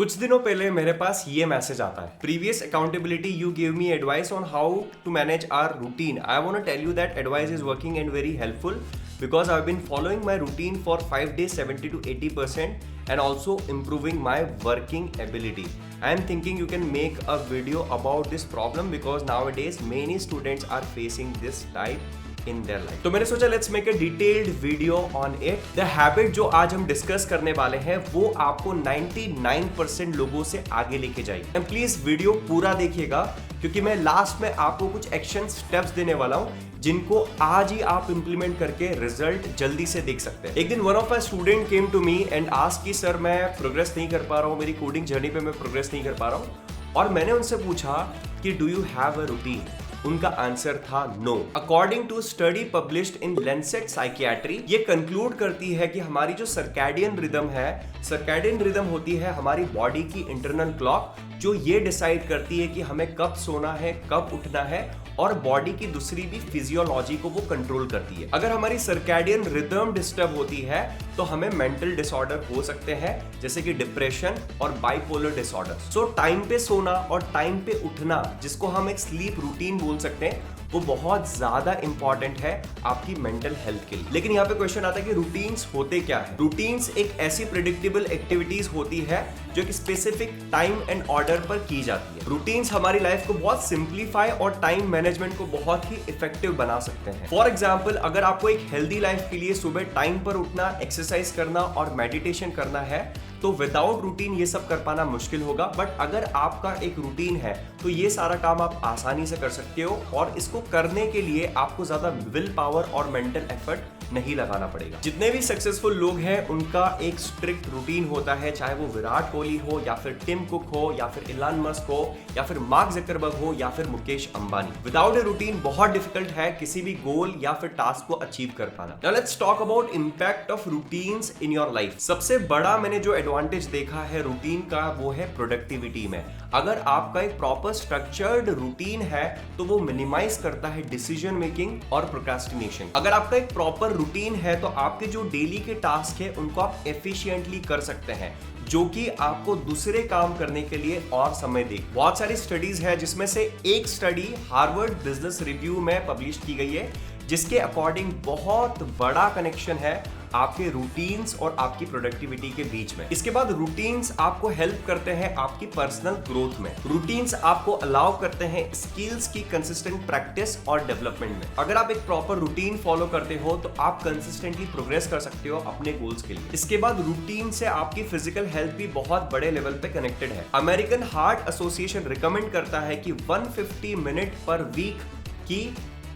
कुछ दिनों पहले मेरे पास ये मैसेज आता है, previous accountability you give me advice on how to manage our routine. I want to tell you that advice is working and very helpful because I've been following my routine for 5 days 70 to 80% and also improving my working ability. I am thinking you can make a video about this problem because nowadays many students are facing this type in their life. तो मैंने सोचा let's make a detailed video on it. The habit जो आज हम discuss करने वाले हैं वो आपको 99% लोगों से आगे लेके जाएगी. एंड प्लीज वीडियो पूरा देखिएगा क्योंकि मैं लास्ट में आपको कुछ एक्शन स्टेप्स देने वाला हूं जिनको आज ही आप इंप्लीमेंट करके रिजल्ट जल्दी से देख सकते हैं. एक दिन one of my student came to me and asked कि सर मैं प्रोग्रेस नहीं कर पा रहा हूं, मेरी कोडिंग जर्नी पे मैं प्रोग्रेस नहीं कर पा रहा हूं. और मैंने उनसे पूछा कि do you have a routine. उनका आंसर था no. According to study published in Lancet psychiatry, ये कंक्लूड करती है कि हमारी जो सर्कैडियन रिदम है, सर्कैडियन रिदम होती है हमारी बॉडी की इंटरनल क्लॉक जो ये डिसाइड करती है कि हमें कब सोना है, कब उठना है, और बॉडी की दूसरी भी फिजियोलॉजी को वो कंट्रोल करती है. अगर हमारी सर्कैडियन रिदम डिस्टर्ब होती है तो हमें मेंटल डिसऑर्डर हो सकते हैं जैसे कि डिप्रेशन और बाइपोलर डिसऑर्डर. सो टाइम पे सोना और टाइम पे उठना, जिसको हम एक स्लीप रूटीन बोल सकते हैं, वो बहुत ज्यादा इंपॉर्टेंट है आपकी मेंटल हेल्थ के लिए. लेकिन यहाँ पे क्वेश्चन आता है कि रूटीन्स होते क्या है. रूटीन्स एक ऐसी प्रेडिक्टेबल एक्टिविटीज होती है जो कि स्पेसिफिक टाइम एंड ऑर्डर पर की जाती है. रूटीन्स हमारी लाइफ को बहुत सिंप्लीफाई और टाइम मैनेजमेंट को बहुत ही इफेक्टिव बना सकते हैं. फॉर एग्जाम्पल, अगर आपको एक हेल्दी लाइफ के लिए सुबह टाइम पर उठना, एक्सरसाइज करना और मेडिटेशन करना है तो विदाउट रूटीन ये सब कर पाना मुश्किल होगा. बट अगर आपका एक रूटीन है तो ये सारा काम आप आसानी से कर सकते हो और इसको करने के लिए आपको ज्यादा विल पावर और मेंटल एफर्ट नहीं लगाना पड़ेगा. जितने भी सक्सेसफुल लोग हैं उनका एक स्ट्रिक्ट रूटीन होता है, चाहे वो विराट कोहली हो या फिर टिम कुक हो या फिर इलान मस्क हो या फिर मार्क जकरबर्ग हो या फिर Mukesh Ambani. Without a routine बहुत डिफिकल्ट है किसी भी गोल या फिर टास्क को अचीव कर पाना. Now let's talk about impact of routines in your life. सबसे बड़ा मैंने जो एडवांटेज देखा है रूटीन का वो है प्रोडक्टिविटी में. अगर आपका एक प्रॉपर स्ट्रक्चर्ड रूटीन है तो वो मिनिमाइज करता है डिसीजन मेकिंग और प्रोक्रास्टिनेशन. अगर आपका एक प्रॉपर रूटीन है तो आपके जो डेली के टास्क है उनको आप एफिशिएंटली कर सकते हैं, जो कि आपको दूसरे काम करने के लिए और समय दे. बहुत सारी स्टडीज है जिसमें से एक स्टडी हार्वर्ड बिजनेस रिव्यू में पब्लिश की गई है जिसके अकॉर्डिंग बहुत बड़ा कनेक्शन है आपके रूटीन्स और आपकी प्रोडक्टिविटी के बीच में. इसके बाद रूटीन्स आपको हेल्प करते हैं आपकी पर्सनल ग्रोथ में. रूटीन्स आपको अलाउ करते हैं स्किल्स की कंसिस्टेंट प्रैक्टिस और डेवलपमेंट में. अगर आप एक प्रॉपर रूटीन फॉलो करते हो तो आप कंसिस्टेंटली प्रोग्रेस कर सकते हो अपने गोल्स के लिए. इसके बाद रूटीन से आपकी फिजिकल हेल्थ भी बहुत बड़े लेवल पे कनेक्टेड है. अमेरिकन हार्ट एसोसिएशन रिकमेंड करता है कि 150 मिनट पर वीक की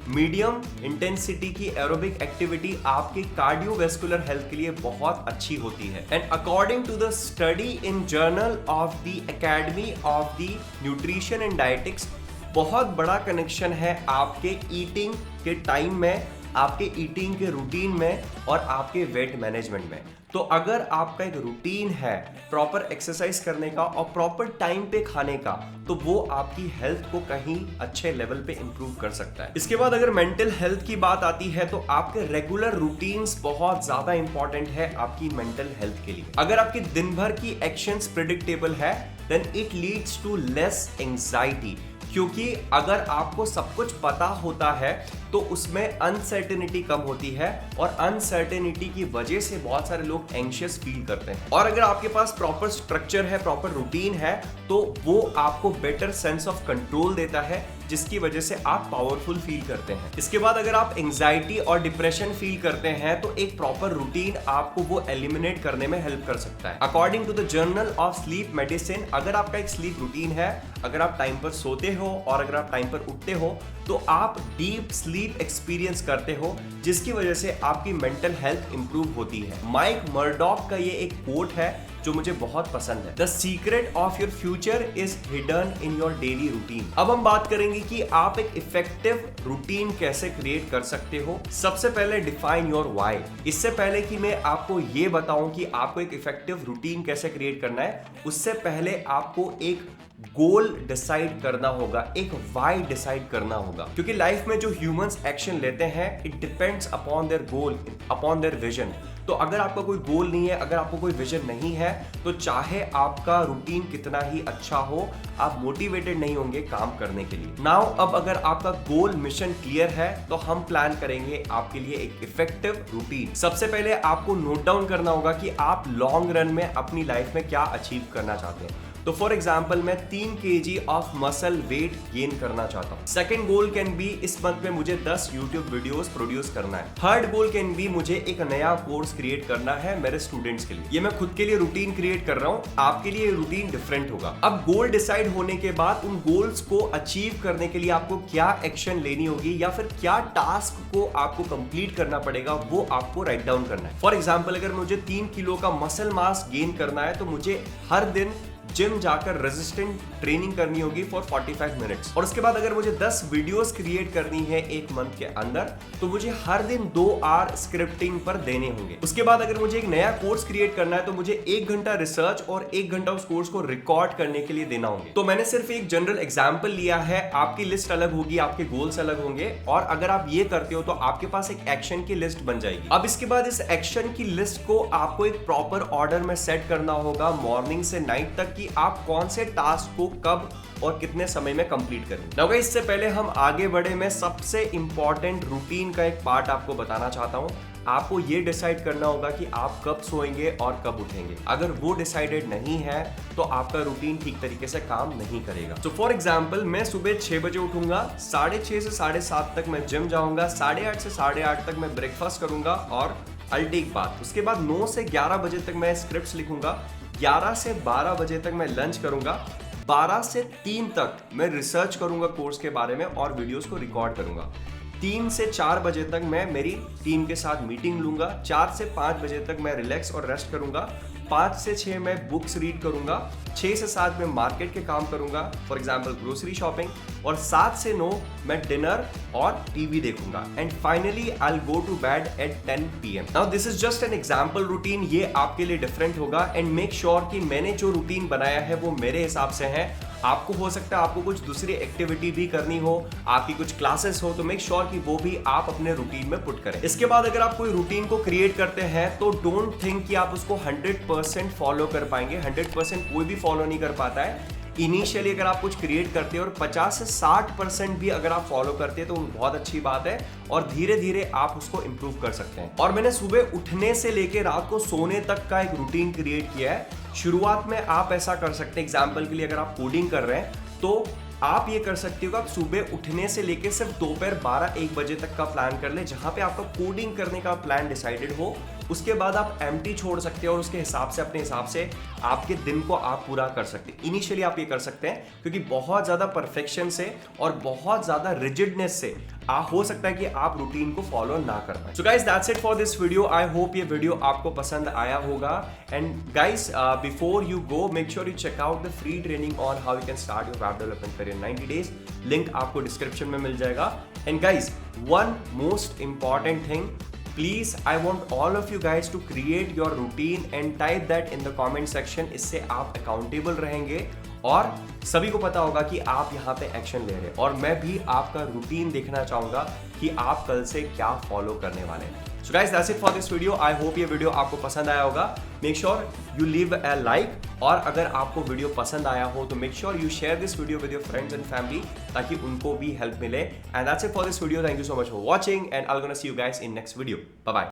मीडियम इंटेंसिटी की एरोबिक एक्टिविटी आपकी कार्डियोवैस्कुलर हेल्थ के लिए बहुत अच्छी होती है. And according to the study in journal of the academy of the nutrition and dietetics, बहुत बड़ा कनेक्शन है आपके ईटिंग के टाइम में, आपके ईटिंग के रूटीन में और आपके वेट मैनेजमेंट में. तो अगर आपका एक रूटीन है प्रॉपर एक्सरसाइज करने का और प्रॉपर टाइम पे खाने का, तो वो आपकी हेल्थ को कहीं अच्छे लेवल पे इंप्रूव कर सकता है. इसके बाद अगर मेंटल हेल्थ की बात आती है तो आपके रेगुलर रूटीन्स बहुत ज्यादा इंपॉर्टेंट है आपकी मेंटल हेल्थ के लिए. अगर आपकी दिन भर की एक्शंस प्रेडिक्टेबल है then it leads to less anxiety, क्योंकि अगर आपको सब कुछ पता होता है तो उसमें अनसर्टेनिटी कम होती है और अनसर्टेनिटी की वजह से बहुत सारे लोग एंशियस फील करते हैं. और अगर आपके पास प्रॉपर स्ट्रक्चर है, प्रॉपर रूटीन है, तो वो आपको बेटर सेंस ऑफ कंट्रोल देता है जिसकी वजह से आप पावरफुल फील करते हैं. इसके बाद अगर आप एंजाइटी और डिप्रेशन फील करते हैं तो एक प्रॉपर रूटीन आपको वो एलिमिनेट करने में हेल्प कर सकता है. According to the journal of sleep medicine, अगर आपका एक स्लीप रूटीन है, अगर आप टाइम पर सोते हो और अगर आप टाइम पर उठते हो तो आप डीप स्लीप एक्सपीरियंस करते हो जिसकी वजह से आपकी मेंटल हेल्थ इंप्रूव होती है. माइक मर्डॉक का ये एक कोट है जो मुझे बहुत पसंद है. The secret of your future is hidden in your daily routine. अब हम बात करेंगे कि आप एक इफेक्टिव रूटीन कैसे क्रिएट कर सकते हो. सबसे पहले डिफाइन योर व्हाई. इससे पहले कि मैं आपको ये बताऊं कि आपको एक इफेक्टिव रूटीन कैसे क्रिएट करना है, उससे पहले आपको एक गोल डिसाइड करना होगा, एक वाई डिसाइड करना होगा. क्योंकि लाइफ में जो ह्यूमंस एक्शन लेते हैं it depends upon their goal, upon their vision. तो अगर आपका कोई गोल नहीं है, अगर आपको कोई विजन नहीं है, तो चाहे आपका रूटीन कितना ही अच्छा हो, आप मोटिवेटेड नहीं होंगे काम करने के लिए। नाउ अब अगर आपका गोल मिशन क्लियर है तो हम प्लान करेंगे आपके लिए एक इफेक्टिव रूटीन। सबसे पहले आपको नोट डाउन करना होगा कि आप लॉन्ग रन में अपनी लाइफ में क्या अचीव करना चाहते हैं। तो फॉर एग्जाम्पल मैं 3 kg of muscle weight gain करना चाहता हूँ। सेकेंड गोल कैन बी इस मंथ में मुझे 10 यूट्यूब वीडियोस प्रोड्यूस करना है। थर्ड गोल कैन बी मुझे एक नया कोर्स क्रिएट करना है मेरे स्टूडेंट्स के लिए। ये मैं खुद के लिए रूटीन क्रिएट कर रहा हूँ, आपके लिए रूटीन डिफरेंट होगा। अब गोल डिसाइड होने के बाद उन गोल्स को अचीव करने के लिए आपको क्या एक्शन लेनी होगी या फिर क्या टास्क को आपको कंप्लीट करना पड़ेगा, वो आपको राइट डाउन करना है। फॉर एग्जाम्पल अगर मुझे 3 किलो का मसल मास गेन करना है तो मुझे हर दिन जिम जाकर रेजिस्टेंट ट्रेनिंग करनी होगी फॉर 45 मिनट्स। और उसके बाद अगर मुझे 10 वीडियोस क्रिएट करनी है एक मंथ के अंदर तो मुझे हर दिन 2 आवर स्क्रिप्टिंग पर देने होंगे। उसके बाद अगर मुझे एक नया कोर्स क्रिएट करना है तो मुझे 1 घंटा रिसर्च और 1 घंटा उस कोर्स को रिकॉर्ड करने के लिए देना होंगे। तो मैंने सिर्फ एक जनरल एग्जाम्पल लिया है, आपकी लिस्ट अलग होगी, आपके गोल्स अलग होंगे, और अगर आप ये करते हो तो आपके पास एक एक्शन की लिस्ट बन जाएगी। अब इसके बाद इस एक्शन की लिस्ट को आपको एक प्रॉपर ऑर्डर में सेट करना होगा मॉर्निंग से नाइट तक, कि आप कौन से टास्क को कब और कितने समय में कंप्लीट करेंगे। नाउ गाइस, इससे पहले हम आगे बढ़े, मैं सबसे इंपॉर्टेंट रूटीन का एक पार्ट आपको बताना चाहता हूं। आपको ये डिसाइड करना होगा कि आप कब सोएंगे और कब उठेंगे। अगर वो डिसाइडेड नहीं है तो आपका रूटीन ठीक तरीके से काम नहीं करेगा। तो फॉर एग्जाम्पल मैं सुबह 6 बजे उठूंगा, 6:30 से 7:30 तक मैं जिम जाऊंगा, 8:30 से 8:30 तक मैं ब्रेकफास्ट करूंगा और अल टेक बाथ। उसके बाद 9 से 11 बजे तक मैं स्क्रिप्ट्स लिखूंगा, 11 से 12 बजे तक मैं लंच करूंगा, 12 से 3 तक मैं रिसर्च करूंगा कोर्स के बारे में और वीडियोस को रिकॉर्ड करूंगा, 3 से 4 बजे तक मैं मेरी टीम के साथ मीटिंग लूंगा, 4 से 5 बजे तक मैं रिलैक्स और रेस्ट करूंगा, 5 से 6 मैं बुक्स रीड करूंगा, 6 से 7 में मार्केट के काम करूंगा, फॉर एग्जाम्पल ग्रोसरी शॉपिंग, और 7 से 9 मैं डिनर और टीवी देखूंगा, and finally I will go to bed at 10 PM। Now this is just an example routine, ये आपके लिए डिफरेंट होगा, एंड मेक श्योर कि मैंने जो रूटीन बनाया है वो मेरे हिसाब से है। आपको हो सकता है आपको कुछ दूसरी एक्टिविटी भी करनी हो, आपकी कुछ क्लासेस हो, तो मेक श्योर कि वो भी आप अपने रूटीन में पुट करें। इसके बाद अगर आप कोई रूटीन को क्रिएट करते हैं तो डोंट थिंक कि आप उसको 100% फॉलो कर पाएंगे। 100% कोई भी फॉलो नहीं कर पाता है। इनिशियली अगर आप कुछ क्रिएट करते हैं और 50 से 60% भी अगर आप फॉलो करते हैं तो बहुत अच्छी बात है, और धीरे धीरे आप उसको इंप्रूव कर सकते हैं। और मैंने सुबह उठने से लेकर रात को सोने तक का एक रूटीन क्रिएट किया है। शुरुआत में आप ऐसा कर सकते हैं, एग्जाम्पल के लिए अगर आप कोडिंग कर रहे हैं तो आप ये कर सकते हो कि आप सुबह उठने से लेकर सिर्फ दोपहर 12-1 बजे तक का प्लान कर ले, जहां पे आपका कोडिंग करने का प्लान डिसाइडेड हो। उसके बाद आप एम्प्टी छोड़ सकते हो और उसके हिसाब से, अपने हिसाब से आपके दिन को आप पूरा कर सकते हैं। इनिशियली आप ये कर सकते हैं, क्योंकि बहुत ज़्यादा परफेक्शन से और बहुत ज़्यादा रिजिडनेस से हो सकता है कि आप रूटीन को फॉलो ना कर पाए। So guys, that's it for this video. I hope ये वीडियो आपको पसंद आया होगा। And guys, before you go, make sure you check out the free training on how you can start your web development career 90 days। Link आपको description में मिल जाएगा। And guys, one most important thing, please, I want all of you guys to create your routine and type that in the comment section। इससे आप accountable रहेंगे और सभी को पता होगा कि आप यहाँ पे एक्शन ले रहे हैं, और मैं भी आपका रूटीन देखना चाहूंगा कि आप कल से क्या फॉलो करने वाले हैं। So guys, that's it for this video। I hope ये वीडियो आपको पसंद आया होगा। Make sure you leave a like, और अगर आपको वीडियो पसंद आया हो तो make sure you share this video with your friends and family, ताकि उनको भी हेल्प मिले। And that's it for this video। Thank you so much for watching, and I'm gonna see you guys in next video। Bye bye।